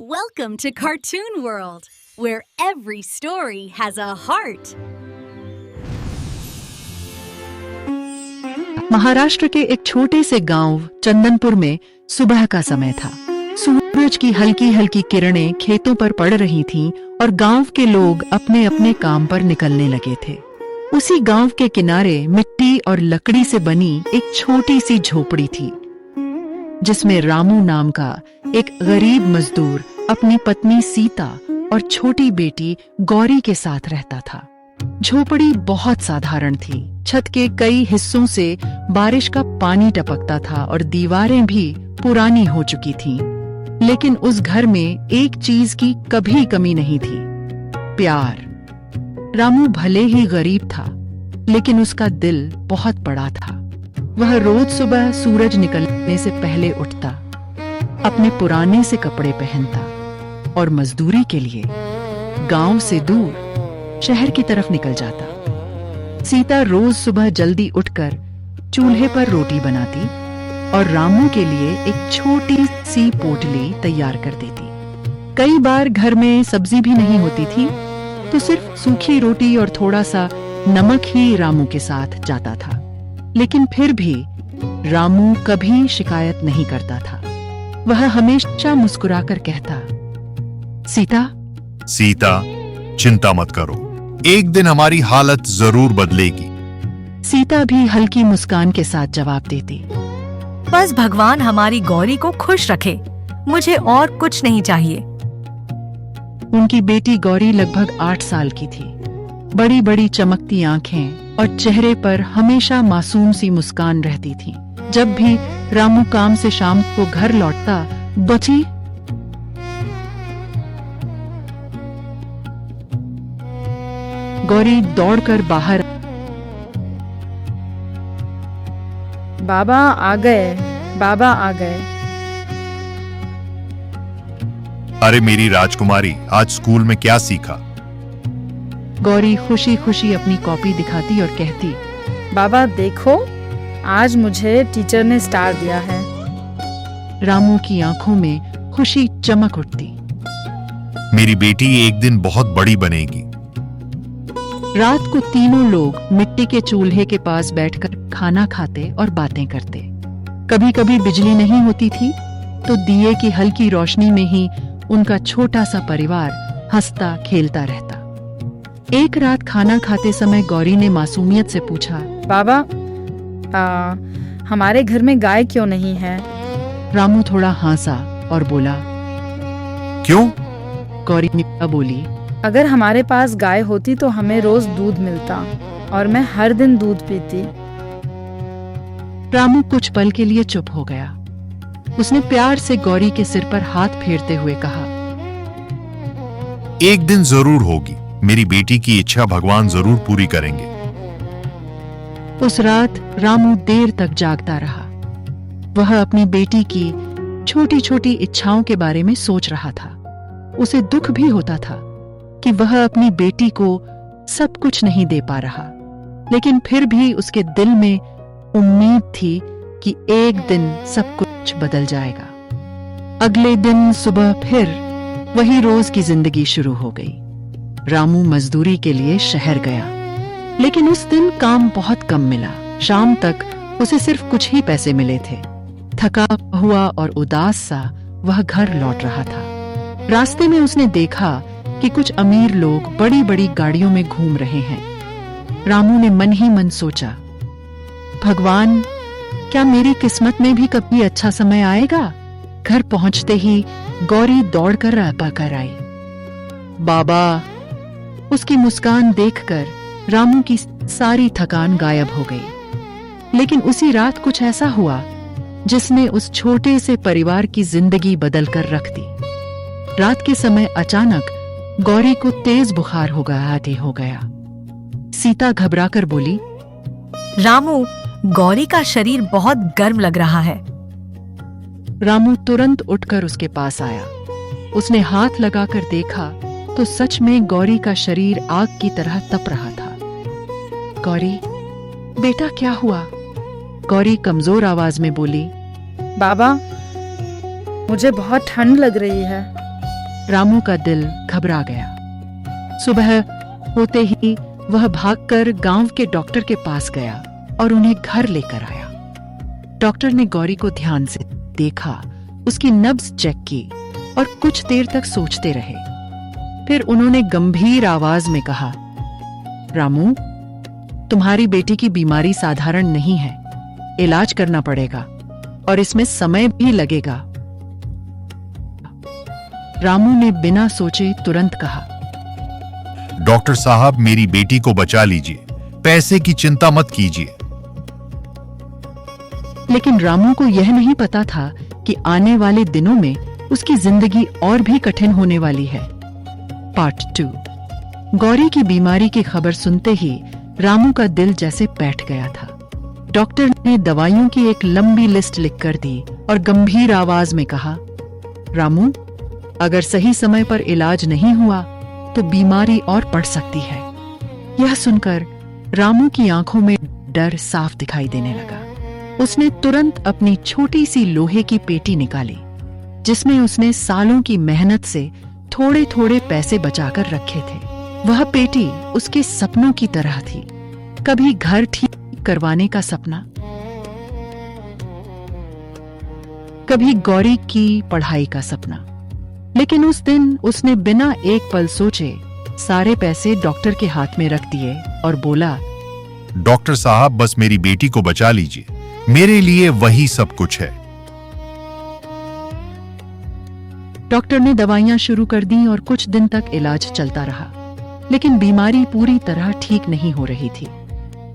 Welcome to Cartoon World, where every story has a heart. Maharashtra के एक छोटे से गांव चंदनपुर में सुबह का समय था। सूरज की हल्की हल्की किरणें खेतों पर पड़ रही थीं और गांव के लोग अपने अपने काम पर निकलने लगे थे। उसी गांव के किनारे मिट्टी और लकड़ी से बनी एक छोटी सी झोपड़ी थी, जिसमें रामू नाम का एक गरीब मजदूर अपनी पत्नी सीता और छोटी बेटी गौरी के साथ रहता था। झोपड़ी बहुत साधारण थी। छत के कई हिस्सों से बारिश का पानी टपकता था और दीवारें भी पुरानी हो चुकी थीं। लेकिन उस घर में एक चीज की कभी कमी नहीं थी, प्यार। रामू भले ही गरीब था, लेकिन उसका दिल बहुत बड़ा था। वह रोज सुबह सूरज निकलने से पहले उठता, अपने पुराने से कपड़े पहनता और मजदूरी के लिए गांव से दूर शहर की तरफ निकल जाता। सीता रोज सुबह जल्दी उठकर चूल्हे पर रोटी बनाती और रामू के लिए एक छोटी सी पोटली तैयार कर देती। कई बार घर में सब्जी भी नहीं होती थी, तो सिर्फ सूखी रोटी और थोड़ा सा नमक ही रामू के साथ जाता था। लेकिन फिर भी रामू कभी शिकायत नहीं करता था। वह हमेशा मुस्कुराकर कहता, सीता, चिंता मत करो, एक दिन हमारी हालत जरूर बदलेगी। सीता भी हल्की मुस्कान के साथ जवाब देती, बस भगवान हमारी गौरी को खुश रखे, मुझे और कुछ नहीं चाहिए। उनकी बेटी गौरी लगभग 8 साल की थी। बड़ी बड़ी चमकती आंखें और चेहरे पर हमेशा मासूम सी मुस्कान रहती थी। जब भी रामू काम से शाम को घर लौटता, बची गौरी दौड़कर बाहर, बाबा आ गए, बाबा आ गए। अरे मेरी राजकुमारी, आज स्कूल में क्या सीखा? गौरी खुशी खुशी अपनी कॉपी दिखाती और कहती, बाबा देखो, आज मुझे टीचर ने स्टार दिया है। रामू की आंखों में खुशी चमक उठती। मेरी बेटी एक दिन बहुत बड़ी बनेगी। रात को तीनों लोग मिट्टी के चूल्हे के पास बैठकर खाना खाते और बातें करते। कभी कभी बिजली नहीं होती थी, तो दिए की हल्की रोशनी में ही उनका छोटा सा परिवार हंसता खेलता रहता। एक रात खाना खाते समय गौरी ने मासूमियत से पूछा, बाबा हमारे घर में गाय क्यों नहीं है? रामू थोड़ा हंसा और बोला, क्यों? गौरी बोली, अगर हमारे पास गाय होती तो हमें रोज दूध मिलता और मैं हर दिन दूध पीती। रामू कुछ पल के लिए चुप हो गया। उसने प्यार से गौरी के सिर पर हाथ फेरते हुए कहा, एक दिन जरूर होगी, मेरी बेटी की इच्छा भगवान जरूर पूरी करेंगे। उस रात रामू देर तक जागता रहा। वह अपनी बेटी की छोटी छोटी इच्छाओं के बारे में सोच रहा था। उसे दुख भी होता था कि वह अपनी बेटी को सब कुछ नहीं दे पा रहा, लेकिन फिर भी उसके दिल में उम्मीद थी कि एक दिन सब कुछ बदल जाएगा। अगले दिन सुबह फिर वही रोज की जिंदगी शुरू हो गई। रामू मजदूरी के लिए शहर गया, लेकिन उस दिन काम बहुत कम मिला। शाम तक उसे सिर्फ कुछ ही पैसे मिले थे। थका हुआ और उदास सा वह घर लौट रहा था। रास्ते में उसने देखा कि कुछ अमीर लोग बड़ी बड़ी गाड़ियों में घूम रहे हैं। रामू ने मन ही मन सोचा, भगवान, क्या मेरी किस्मत में भी कभी अच्छा समय आएगा? घर पहुंचते ही गौरी दौड़कर कर आई। बाबा! उसकी मुस्कान देखकर रामू की सारी थकान गायब हो गई। लेकिन उसी रात कुछ ऐसा हुआ जिसने उस छोटे से परिवार की जिंदगी बदल कर रख दी। रात के समय अचानक गौरी को तेज बुखार हो गया। सीता घबराकर बोली, रामू, गौरी का शरीर बहुत गर्म लग रहा है। रामू तुरंत उठकर उसके पास आया। उसने हाथ लगाकर देखा तो सच में गौरी का शरीर आग की तरह तप रहा था। गौरी, बेटा क्या हुआ? गौरी कमजोर आवाज में बोली, बाबा, मुझे बहुत ठंड लग रही है। रामू का दिल घबरा गया। सुबह होते ही वह भागकर गांव के डॉक्टर के पास गया और उन्हें घर लेकर आया। डॉक्टर ने गौरी को ध्यान से देखा, उसकी नब्ज चेक की और कुछ देर तक सोचते रहे। फिर उन्होंने गंभीर आवाज में कहा, रामू, तुम्हारी बेटी की बीमारी साधारण नहीं है, इलाज करना पड़ेगा और इसमें समय भी लगेगा। रामू ने बिना सोचे तुरंत कहा, डॉक्टर साहब, मेरी बेटी को बचा लीजिए, पैसे की चिंता मत कीजिए। लेकिन रामू को यह नहीं पता था कि आने वाले दिनों में उसकी जिंदगी और भी कठिन होने वाली है। पार्ट 2। गौरी की बीमारी की खबर सुनते ही रामू का दिल जैसे बैठ गया था। डॉक्टर ने दवाइयों की एक लंबी लिस्ट लिखकर दी और गंभीर आवाज में कहा, रामू, अगर सही समय पर इलाज नहीं हुआ तो बीमारी और बढ़ सकती है। यह सुनकर रामू की आंखों में डर साफ दिखाई देने लगा। उसने तुरंत अपनी छोटी सी लोहे की पेटी निकाली, जिसमें उसने सालों की मेहनत से थोड़े थोड़े पैसे बचाकर रखे थे। वह पेटी उसके सपनों की तरह थी, कभी घर ठीक करवाने का सपना, कभी गौरी की पढ़ाई का सपना। लेकिन उस दिन उसने बिना एक पल सोचे सारे पैसे डॉक्टर के हाथ में रख दिए और बोला, डॉक्टर साहब, बस मेरी बेटी को बचा लीजिए, मेरे लिए वही सब कुछ है। डॉक्टर ने दवाइयां शुरू कर दी और कुछ दिन तक इलाज चलता रहा, लेकिन बीमारी पूरी तरह ठीक नहीं हो रही थी।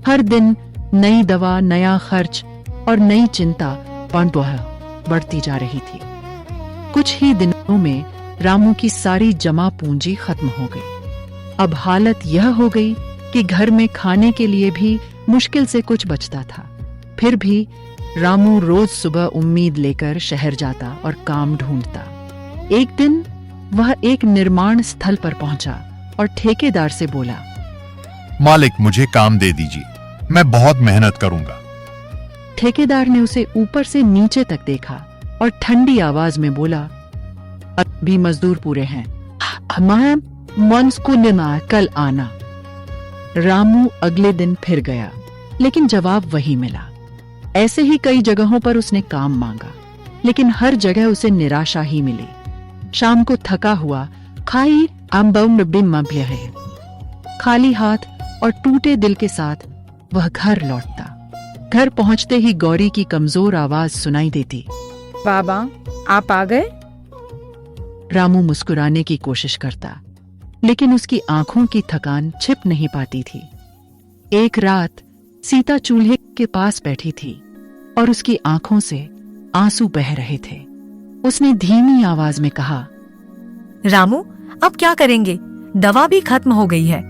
हर दिन नई दवा, नया खर्च और नई चिंता बढ़ती जा रही थी। कुछ ही दिनों में रामू की सारी जमा पूंजी खत्म हो गई। अब हालत यह हो गई कि घर में खाने के लिए भी मुश्किल से कुछ बचता था। फिर भी रामू रोज सुबह उम्मीद लेकर शहर जाता और काम ढूंढता। एक दिन वह एक निर्माण स्थल पर पहुंचा और ठेकेदार से बोला, मालिक, मुझे काम दे दीजिए, मैं बहुत मेहनत करूंगा। ठेकेदार ने उसे ऊपर से नीचे तक देखा और ठंडी आवाज में बोला, अभी मजदूर पूरे हैं, हम मंस को लेना, कल आना। रामू अगले दिन फिर गया, लेकिन जवाब वही मिला। ऐसे ही कई जगहों पर उसने काम मांगा, लेकिन हर जगह उसे निराशा ही मिली। शाम को थका हुआ खाली हाथ और टूटे दिल के साथ वह घर लौटता। घर पहुंचते ही गौरी की कमजोर आवाज सुनाई देती, बाबा, आप आ गए? रामू मुस्कुराने की कोशिश करता, लेकिन उसकी आंखों की थकान छिप नहीं पाती थी। एक रात सीता चूल्हे के पास बैठी थी और उसकी आंखों से आंसू बह रहे थे। उसने धीमी आवाज में कहा, रामू, अब क्या करेंगे? दवा भी खत्म हो गई है।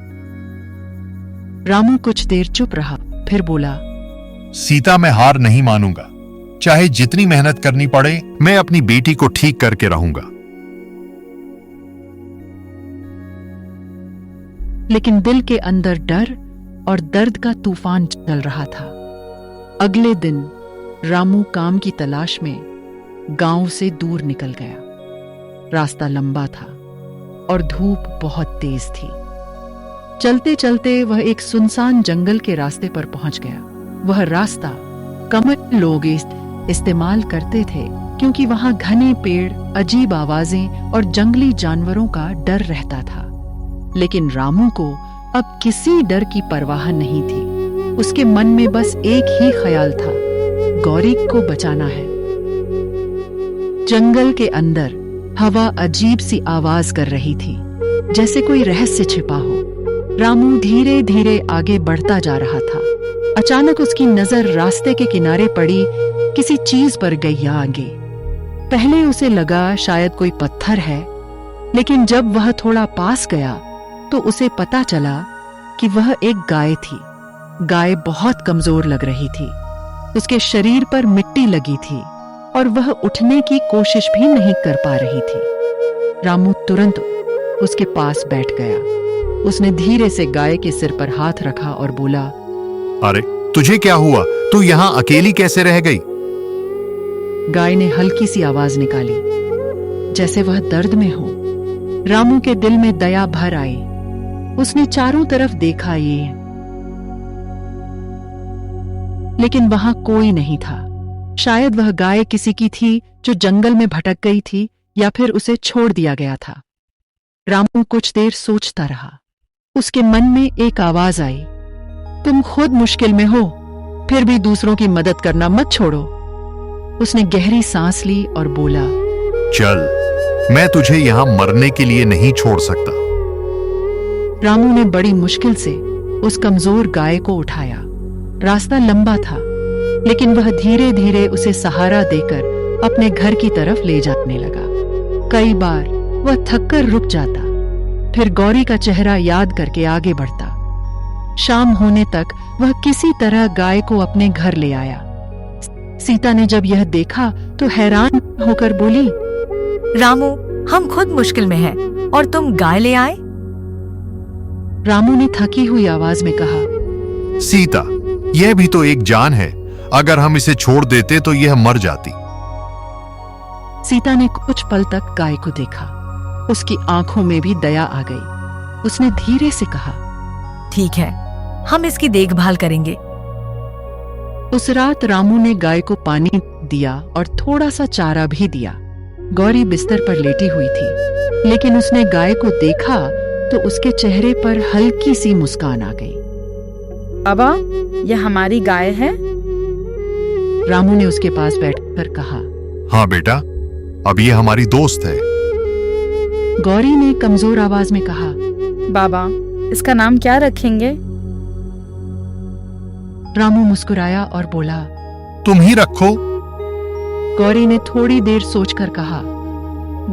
रामू कुछ देर चुप रहा, फिर बोला, सीता, मैं हार नहीं मानूंगा, चाहे जितनी मेहनत करनी पड़े, मैं अपनी बेटी को ठीक करके रहूंगा। लेकिन दिल के अंदर डर और दर्द का तूफान चल रहा था। अगले दिन रामू काम की तलाश में गांव से दूर निकल गया। रास्ता लंबा था और धूप बहुत तेज थी। चलते चलते वह एक सुनसान जंगल के रास्ते पर पहुंच गया। वह रास्ता कम लोग इस्तेमाल करते थे, क्योंकि वहां घने पेड़, अजीब आवाजें और जंगली जानवरों का डर रहता था। लेकिन रामू को अब किसी डर की परवाह नहीं थी। उसके मन में बस एक ही ख्याल था, गौरी को बचाना है। जंगल के अंदर हवा अजीब सी आवाज कर रही थी, जैसे कोई रहस्य छिपा हो। रामू धीरे धीरे आगे बढ़ता जा रहा था। अचानक उसकी नजर रास्ते के किनारे पड़ी किसी चीज पर गई आगे। पहले उसे लगा शायद कोई पत्थर है, लेकिन जब वह थोड़ा पास गया तो उसे पता चला कि वह एक गाय थी। गाय बहुत कमजोर लग रही थी। उसके शरीर पर मिट्टी लगी थी और वह उठने की कोशिश भी नहीं कर पा रही थी। रामू तुरंत उसके पास बैठ गया। उसने धीरे से गाय के सिर पर हाथ रखा और बोला, अरे, तुझे क्या हुआ? तू यहाँ अकेली कैसे रह गई? गाय ने हल्की सी आवाज निकाली, जैसे वह दर्द में हो। रामू के दिल में दया भर आई। उसने चारों तरफ देखा लेकिन वहां कोई नहीं था। शायद वह गाय किसी की थी जो जंगल में भटक गई थी, या फिर उसे छोड़ दिया गया था। रामू कुछ देर सोचता रहा। उसके मन में एक आवाज आई, तुम खुद मुश्किल में हो, फिर भी दूसरों की मदद करना मत छोड़ो। उसने गहरी सांस ली और बोला, चल, मैं तुझे यहां मरने के लिए नहीं छोड़ सकता। रामू ने बड़ी मुश्किल से उस कमजोर गाय को उठाया। रास्ता लंबा था, लेकिन वह धीरे धीरे उसे सहारा देकर अपने घर की तरफ ले जाने लगा। कई बार वह थककर रुक जाता, फिर गौरी का चेहरा याद करके आगे बढ़ता। शाम होने तक वह किसी तरह गाय को अपने घर ले आया। सीता ने जब यह देखा तो हैरान होकर बोली, रामू, हम खुद मुश्किल में हैं और तुम गाय ले आए? रामू ने थकी हुई आवाज में कहा, सीता, यह भी तो एक जान है। अगर हम इसे छोड़ देते तो यह मर जाती। सीता ने कुछ पल तक गाय को देखा। उसकी आंखों में भी दया आ गई। उसने धीरे से कहा, ठीक है, हम इसकी देखभाल करेंगे। उस रात रामू ने गाय को पानी दिया और थोड़ा सा चारा भी दिया। गौरी बिस्तर पर लेटी हुई थी, लेकिन उसने गाय को देखा तो उसके चेहरे पर हल्की सी मुस्कान आ गई। बाबा, यह हमारी गाय है? रामू ने उसके पास बैठकर कहा, हाँ बेटा, अब ये हमारी दोस्त है। गौरी ने कमजोर आवाज में कहा, बाबा, इसका नाम क्या रखेंगे? रामू मुस्कुराया और बोला, तुम ही रखो। गौरी ने थोड़ी देर सोचकर कहा,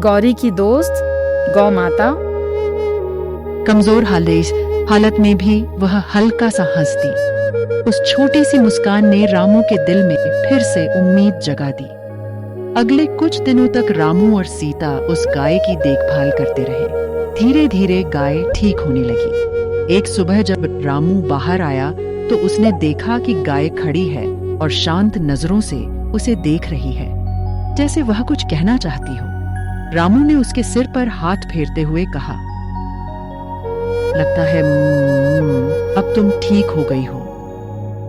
गौरी की दोस्त, गौ माता। कमजोर हालत में भी वह हल्का सा हंस दी। उस छोटी सी मुस्कान ने रामू के दिल में फिर से उम्मीद जगा दी। अगले कुछ दिनों तक रामू और सीता उस गाय की देखभाल करते रहे। धीरे धीरे गाय ठीक होने लगी। एक सुबह जब रामू बाहर आया तो उसने देखा कि गाय खड़ी है और शांत नजरों से उसे देख रही है, जैसे वह कुछ कहना चाहती हो। रामू ने उसके सिर पर हाथ फेरते हुए कहा, लगता है अब तुम ठीक हो गई हो।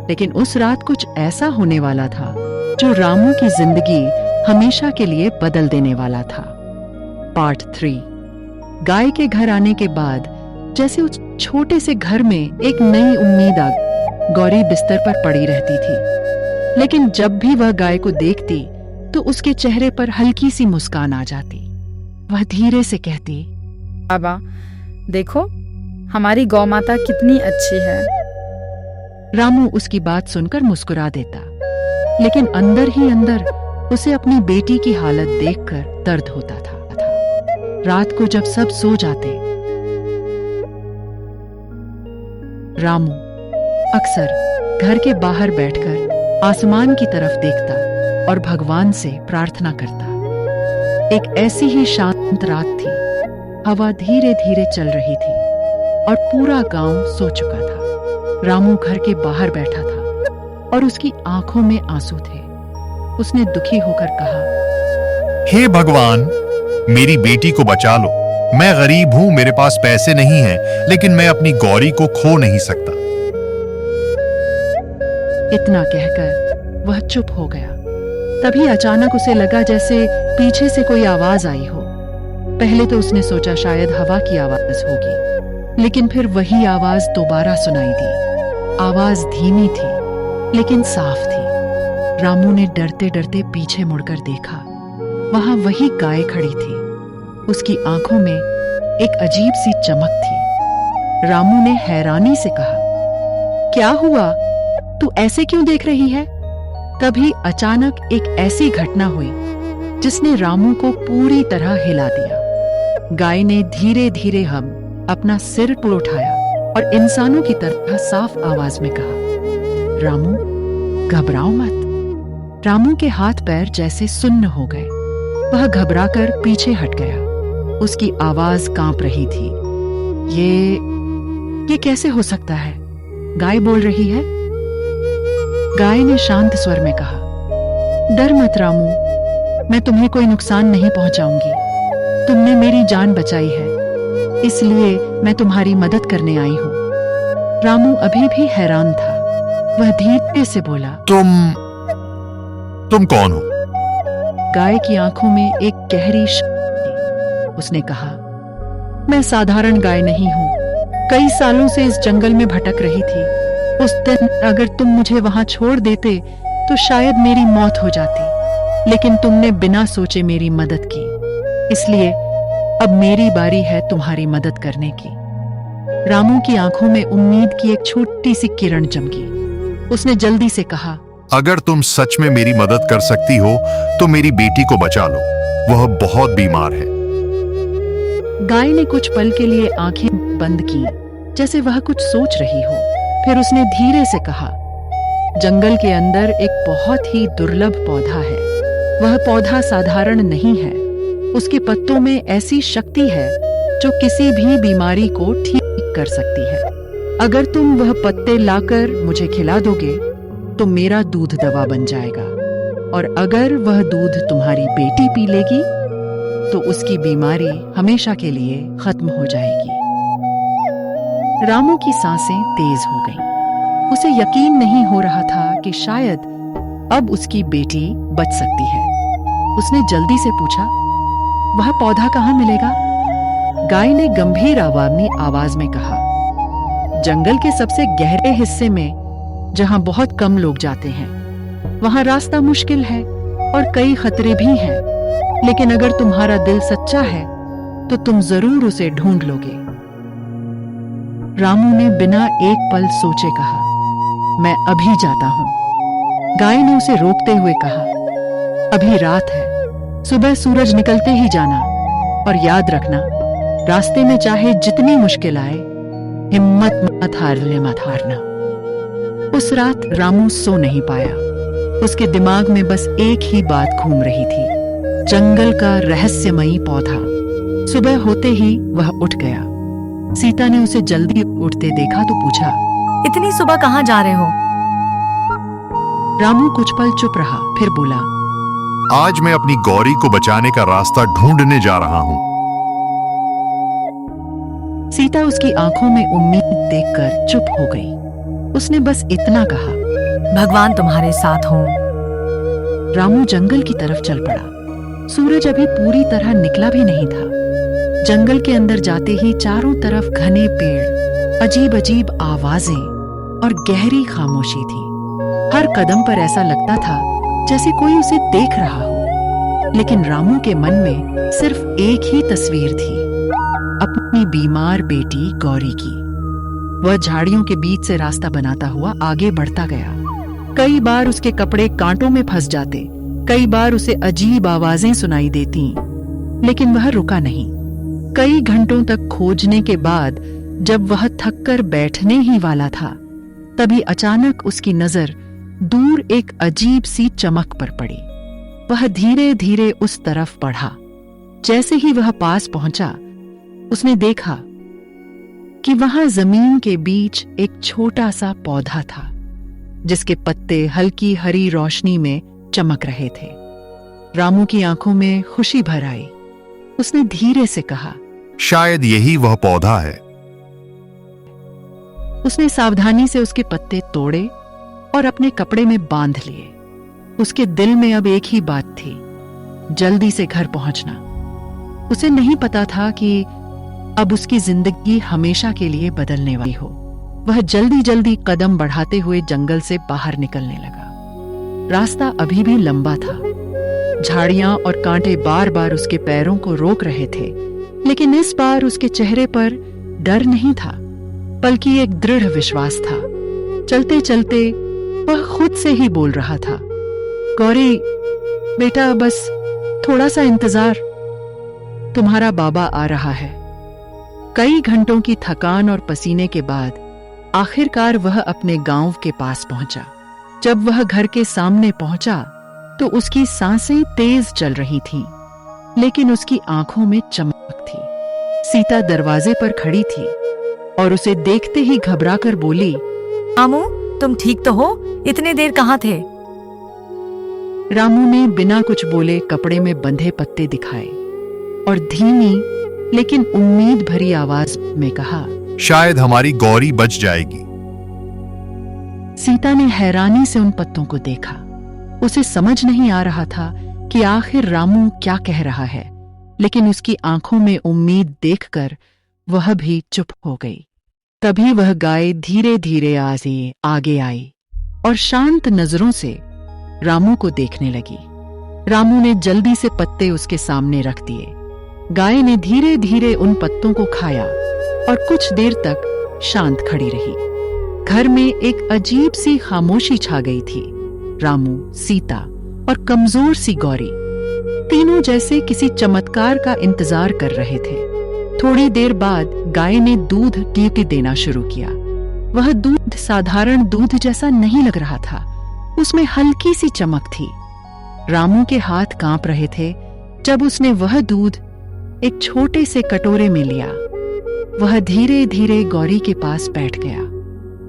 लेकिन उस रात कुछ ऐसा होने वाला था जो रामू की जिंदगी हमेशा के लिए बदल देने वाला था। पार्ट 3। गाय के घर आने के बाद जैसे उस छोटे से घर में एक नई उम्मीद आ गई। गौरी बिस्तर पर पड़ी रहती थी, लेकिन जब भी वह गाय को देखती तो उसके चेहरे पर हल्की सी मुस्कान आ जाती। वह धीरे से कहती, बाबा, देखो हमारी गौ माता कितनी अच्छी है। रामू उसकी बात सुनकर मुस्कुरा देता, लेकिन अंदर ही अंदर उसे अपनी बेटी की हालत देखकर दर्द होता था। रात को जब सब सो जाते, रामू अक्सर घर के बाहर बैठकर आसमान की तरफ देखता और भगवान से प्रार्थना करता। एक ऐसी ही शांत रात थी। हवा धीरे धीरे चल रही थी और पूरा गांव सो चुका था। रामू घर के बाहर बैठा था और उसकी आंखों में आंसू थे। उसने दुखी होकर कहा, हे भगवान, मेरी बेटी को बचा लो। मैं गरीब हूं, मेरे पास पैसे नहीं हैं, लेकिन मैं अपनी गौरी को खो नहीं सकता। इतना कहकर वह चुप हो गया। तभी अचानक उसे लगा जैसे पीछे से कोई आवाज आई हो। पहले तो उसने सोचा शायद हवा की आवाज होगी, लेकिन फिर वही आवाज दोबारा सुनाई दी। आवाज धीमी थी लेकिन साफ थी। रामू ने डरते डरते पीछे मुड़कर देखा। वहां वही गाय खड़ी थी। उसकी आंखों में एक अजीब सी चमक थी। रामू ने हैरानी से कहा, क्या हुआ? तू ऐसे क्यों देख रही है? तभी अचानक एक ऐसी घटना हुई जिसने रामू को पूरी तरह हिला दिया। गाय ने धीरे धीरे अपना सिर पर उठाया और इंसानों की तरह साफ आवाज में कहा, रामू, घबराओ मत। रामू के हाथ पैर जैसे सुन्न हो गए। वह घबराकर पीछे हट गया। उसकी आवाज कांप रही थी। ये कैसे हो सकता है? गाय बोल रही है। गाय ने शांत स्वर में कहा, डर मत रामू, मैं तुम्हें कोई नुकसान नहीं पहुंचाऊंगी। तुमने मेरी जान बचाई है। इसलिए मैं तुम्हारी मदद करने आई हूँ। रामू अभी भी हैरान था। वह धीरे से बोला, तुम कौन हो? गाय की आंखों में एक गहरी शक थी। उसने कहा, मैं साधारण गाय नहीं हूँ। कई सालों से इस जंगल में भटक रही थी। उस दिन अगर तुम मुझे वहां छोड़ देते तो शायद मेरी मौत हो जाती, लेकिन तुमने बिना सोचे मेरी मदद की, इसलिए अब मेरी बारी है तुम्हारी मदद करने की। रामू की आंखों में उम्मीद की एक छोटी सी किरण चमकी। उसने जल्दी से कहा, अगर तुम सच में मेरी मदद कर सकती हो तो मेरी बेटी को बचा लो, वह बहुत बीमार है। गाय ने कुछ पल के लिए आंखें बंद की, जैसे वह कुछ सोच रही हो। फिर उसने धीरे से कहा, जंगल के अंदर एक बहुत ही दुर्लभ पौधा है। वह पौधा साधारण नहीं है। उसके पत्तों में ऐसी शक्ति है जो किसी भी बीमारी को ठीक कर सकती है। अगर तुम वह पत्ते लाकर मुझे खिला दोगे तो मेरा दूध दवा बन जाएगा, और अगर वह दूध तुम्हारी बेटी पी लेगी तो उसकी बीमारी हमेशा के लिए खत्म हो जाएगी। रामू की सांसें तेज हो गईं। उसे यकीन नहीं हो रहा था कि शायद अब उसकी बेटी बच सकती है। उसने जल्दी से पूछा, वह पौधा कहाँ मिलेगा? गाय ने गंभीर आवाज में कहा, जंगल के सबसे गहरे हिस्से में, जहां बहुत कम लोग जाते हैं। वहां रास्ता मुश्किल है और कई खतरे भी हैं, लेकिन अगर तुम्हारा दिल सच्चा है तो तुम जरूर उसे ढूंढ लोगे। रामू ने बिना एक पल सोचे कहा, मैं अभी जाता हूं। गाय ने उसे रोकते हुए कहा, अभी रात है, सुबह सूरज निकलते ही जाना, और याद रखना, रास्ते में चाहे जितनी मुश्किल आए, हिम्मत मत हारना। उस रात रामू सो नहीं पाया। उसके दिमाग में बस एक ही बात घूम रही थी, जंगल का रहस्यमयी पौधा। सुबह होते ही वह उठ गया। सीता ने उसे जल्दी उठते देखा तो पूछा, इतनी सुबह कहाँ जा रहे हो? रामू कुछ पल चुप रहा, फिर बोला, आज मैं अपनी गौरी को बचाने का रास्ता ढूंढने जा रहा हूं। सीता उसकी आंखों में उम्मीद देखकर चुप हो गई। उसने बस इतना कहा, भगवान तुम्हारे साथ हों। रामू जंगल की तरफ चल पड़ा। सूरज अभी पूरी तरह निकला भी नहीं था। जंगल के अंदर जाते ही चारों तरफ घने पेड़, अजीब अजीब आवाजें और गहरी खामोशी थी। हर कदम पर ऐसा लगता था जैसे कोई उसे देख रहा हो, लेकिन रामू के मन में सिर्फ एक ही तस्वीर थी, अपनी बीमार बेटी गौरी की। वह झाड़ियों के बीच से रास्ता बनाता हुआ आगे बढ़ता गया। कई बार उसके कपड़े कांटों में फंस जाते, कई बार उसे अजीब आवाजें सुनाई देती, लेकिन वह रुका नहीं। कई घंटों तक खोजने के बाद जब वह थककर बैठने ही वाला था, तभी अचानक उसकी नजर दूर एक अजीब सी चमक पर पड़ी। वह धीरे धीरे उस तरफ बढ़ा। जैसे ही वह पास पहुंचा, उसने देखा कि वहां जमीन के बीच एक छोटा सा पौधा था, जिसके पत्ते हल्की हरी रोशनी में चमक रहे थे। रामू की आंखों में खुशी भर आई। उसने धीरे से कहा, शायद यही वह पौधा है। उसने सावधानी से उसके पत्ते तोड़े और अपने कपड़े में बांध लिए। उसके दिल में अब एक ही बात थी, जल्दी से घर पहुंचना। उसे नहीं पता था कि अब उसकी जिंदगी हमेशा के लिए बदलने वाली हो। वह जल्दी जल्दी कदम बढ़ाते हुए जंगल से बाहर निकलने लगा। रास्ता अभी भी लंबा था। झाड़ियां और कांटे बार बार उसके पैरों को रोक रहे थे, लेकिन इस बार उसके चेहरे पर डर नहीं था, बल्कि एक दृढ़ विश्वास था। चलते चलते वह खुद से ही बोल रहा था, गौरी बेटा, बस थोड़ा सा इंतजार, तुम्हारा बाबा आ रहा है। कई घंटों की थकान और पसीने के बाद आखिरकार वह अपने गांव के पास पहुंचा। जब वह घर के सामने पहुंचा तो उसकी सांसें तेज चल रही थीं, लेकिन उसकी आंखों में चमक थी। सीता दरवाजे पर खड़ी थी और उसे देखते ही घबराकर बोली, रामू, तुम ठीक तो हो? इतने देर कहाँ थे? रामू ने बिना कुछ बोले कपड़े में बंधे पत्ते दिखाए और धीमी लेकिन उम्मीद भरी आवाज में कहा, शायद हमारी गौरी बच जाएगी। सीता ने हैरानी से उन पत्तों को देखा। उसे समझ नहीं आ रहा था कि आखिर रामू क्या कह रहा है, लेकिन उसकी आंखों में उम्मीद देखकर वह भी चुप हो गई। तभी वह गाय धीरे धीरे आगे आई और शांत नजरों से रामू को देखने लगी। रामू ने जल्दी से पत्ते उसके सामने रख दिए। गाय ने धीरे धीरे उन पत्तों को खाया और कुछ देर तक शांत खड़ी रही। घर में एक अजीब सी खामोशी छा गई थी। रामू, सीता और कमजोर सी गौरी तीनों जैसे किसी चमत्कार का इंतजार कर रहे थे। थोड़ी देर बाद गाय ने दूध देना शुरू किया। वह दूध साधारण दूध जैसा नहीं लग रहा था, उसमें हल्की सी चमक थी। रामू के हाथ कांप रहे थे जब उसने वह दूध एक छोटे से कटोरे में लिया। वह धीरे धीरे गौरी के पास बैठ गया।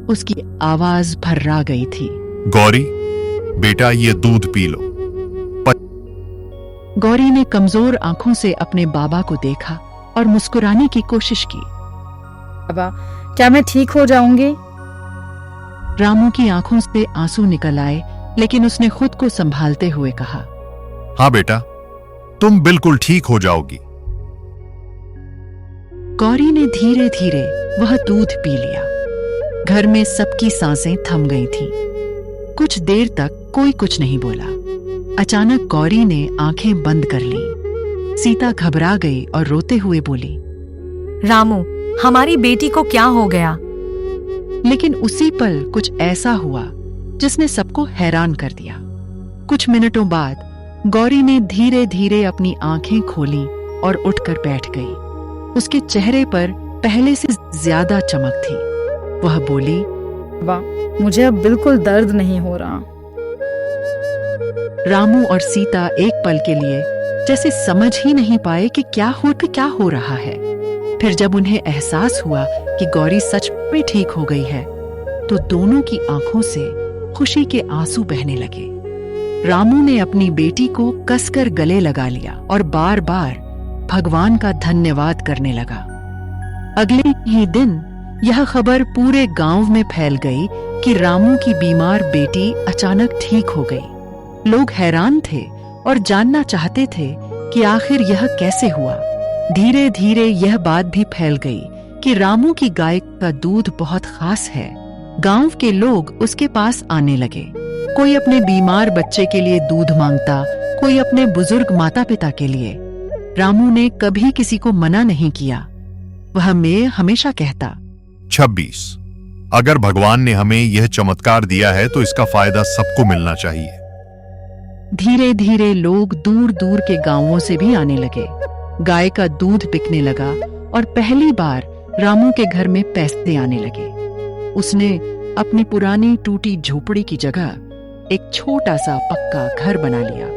उसकी आवाज भर्रा गई थी। गौरी, बेटा ये दूध पी लो। गौरी ने कमजोर आंखों से अपने बाबा को देखा और मुस्कुराने की कोशिश की। बाबा, क्या मैं ठीक हो जाऊंगी? रामू की आंखों से आंसू निकल आए, लेकिन उसने खुद को संभालते हुए कहा, हाँ बेटा, तुम बिल्कुल ठीक हो जाओगी। गौरी ने धीरे धीरे वह दूध पी लिया। घर में सबकी सांसें थम गई थीं। कुछ देर तक कोई कुछ नहीं बोला। अचानक गौरी ने आंखें बंद कर ली। सीता घबरा गई और रोते हुए बोली, रामू, हमारी बेटी को क्या हो गया? लेकिन उसी पल कुछ ऐसा हुआ जिसने सबको हैरान कर दिया। कुछ मिनटों बाद गौरी ने धीरे धीरे अपनी आंखें खोली और उठकर बैठ गई। उसके चेहरे पर पहले से ज्यादा चमक थी। वह बोली, बाबा, मुझे अब बिल्कुल दर्द नहीं हो रहा। रामू और सीता एक पल के लिए जैसे समझ ही नहीं पाए कि क्या हो रहा है। फिर जब उन्हें एहसास हुआ कि गौरी सच में ठीक हो गई है, तो दोनों की आंखों से खुशी के आंसू बहने लगे। रामू ने अपनी बेटी को कसकर गले लगा लिया और बार बार भगवान का धन्यवाद करने लगा। अगले ही दिन यह खबर पूरे गांव में फैल गई कि रामू की बीमार बेटी अचानक ठीक हो गई। लोग हैरान थे और जानना चाहते थे कि आखिर यह कैसे हुआ। धीरे धीरे यह बात भी फैल गई कि रामू की गाय का दूध बहुत खास है। गांव के लोग उसके पास आने लगे। कोई अपने बीमार बच्चे के लिए दूध मांगता, कोई अपने बुजुर्ग माता पिता के लिए। रामू ने कभी किसी को मना नहीं किया। वह मैं हमेशा कहता, 26, अगर भगवान ने हमें यह चमत्कार दिया है तो इसका फायदा सबको मिलना चाहिए। धीरे धीरे लोग दूर दूर के गांवों से भी आने लगे। गाय का दूध बिकने लगा और पहली बार रामू के घर में पैसे आने लगे। उसने अपनी पुरानी टूटी झोपड़ी की जगह एक छोटा सा पक्का घर बना लिया।